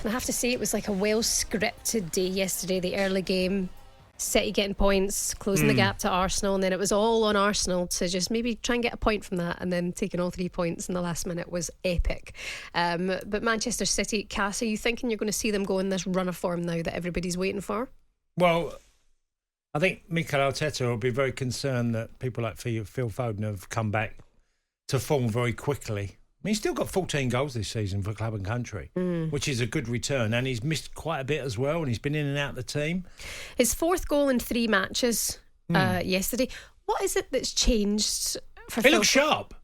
I have to say it was like a well-scripted day yesterday, the early game. City getting points, closing the gap to Arsenal, and then it was all on Arsenal to just maybe try and get a point from that, and then taking all 3 points in the last minute was epic. But Manchester City, Cass, are you thinking you're going to see them go in this run of form now that everybody's waiting for? Well, I think Mikel Arteta will be very concerned that people like Phil Foden have come back to form very quickly. I mean, he's still got 14 goals this season for club and country, which is a good return. And he's missed quite a bit as well, and he's been in and out of the team. His 4th goal in 3 matches yesterday. What is it that's changed for Phil? He looks sharp.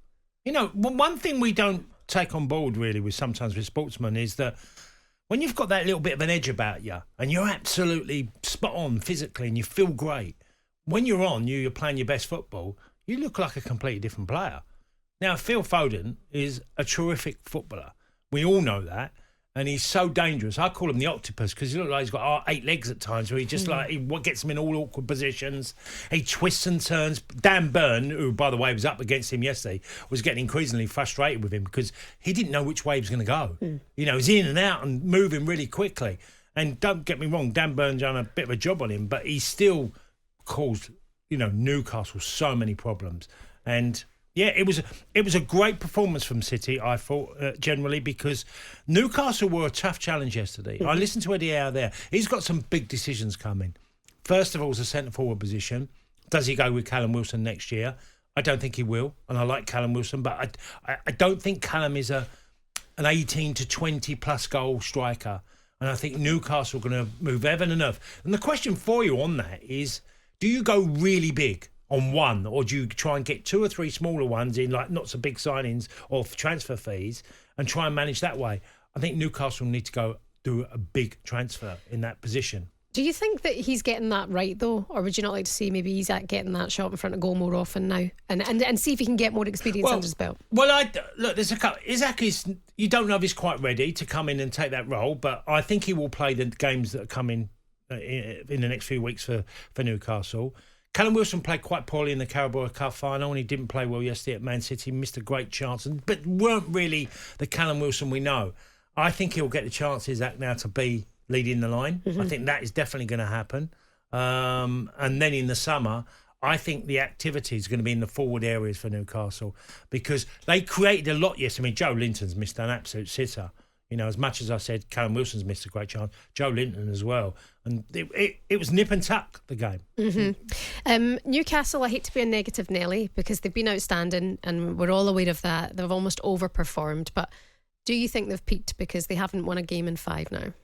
You know, one thing we don't take on board really with sportsmen is that when you've got that little bit of an edge about you and you're absolutely spot on physically and you feel great, when you're on, you're playing your best football, you look like a completely different player. Now, Phil Foden is a terrific footballer. We all know that. And he's so dangerous. I call him the octopus because he looks like he's got 8 legs at times where he just he gets him in all awkward positions. He twists and turns. Dan Burn, who, by the way, was up against him yesterday, was getting increasingly frustrated with him because he didn't know which way he was going to go. You know, he's in and out and moving really quickly. And don't get me wrong, Dan Burn's done a bit of a job on him, but he still caused, Newcastle so many problems. And yeah, it was a great performance from City, I thought, generally, because Newcastle were a tough challenge yesterday. I listened to Eddie Howe there. He's got some big decisions coming. First of all, it's a centre-forward position. Does he go with Callum Wilson next year? I don't think he will, and I like Callum Wilson, but I don't think Callum is an 18 to 20-plus goal striker, and I think Newcastle are going to move heaven and earth. And the question for you on that is, do you go really big on one, or do you try and get 2 or 3 smaller ones in, like not so big signings or transfer fees, and try and manage that way? I think Newcastle need to go do a big transfer in that position. Do you think that he's getting that right, though? Or would you not like to see maybe Isak getting that shot in front of goal more often now and see if he can get more experience under his belt? Well, look, there's a couple. Isak is, you don't know if he's quite ready to come in and take that role, but I think he will play the games that are coming in the next few weeks for Newcastle. Callum Wilson played quite poorly in the Carabao Cup final, and he didn't play well yesterday at Man City. Missed a great chance, but weren't really the Callum Wilson we know. I think he'll get the chances now to be leading the line. I think that is definitely going to happen. And then in the summer, I think the activity is going to be in the forward areas for Newcastle because they created a lot yesterday. I mean, Joe Linton's missed an absolute sitter. As much as I said Callum Wilson's missed a great chance, Joe Linton as well. And it was nip and tuck, the game. Newcastle, I hate to be a negative Nelly because they've been outstanding and we're all aware of that. They've almost overperformed. But do you think they've peaked because they haven't won a game in 5 now?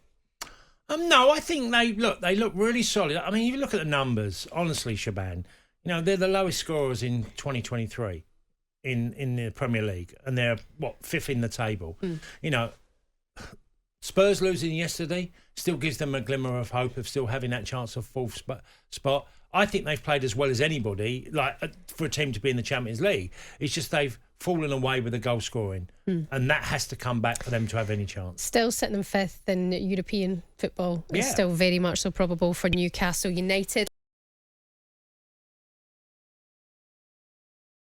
No, I think they look really solid. I mean, if you look at the numbers, honestly, Shaban, they're the lowest scorers in 2023 in the Premier League. And they're, 5th in the table. Spurs losing yesterday still gives them a glimmer of hope of still having that chance of 4th spot. I think they've played as well as anybody, for a team to be in the Champions League. It's just they've fallen away with the goal scoring, and that has to come back for them to have any chance. Still sitting in 5th in European football. It's still very much so probable for Newcastle United.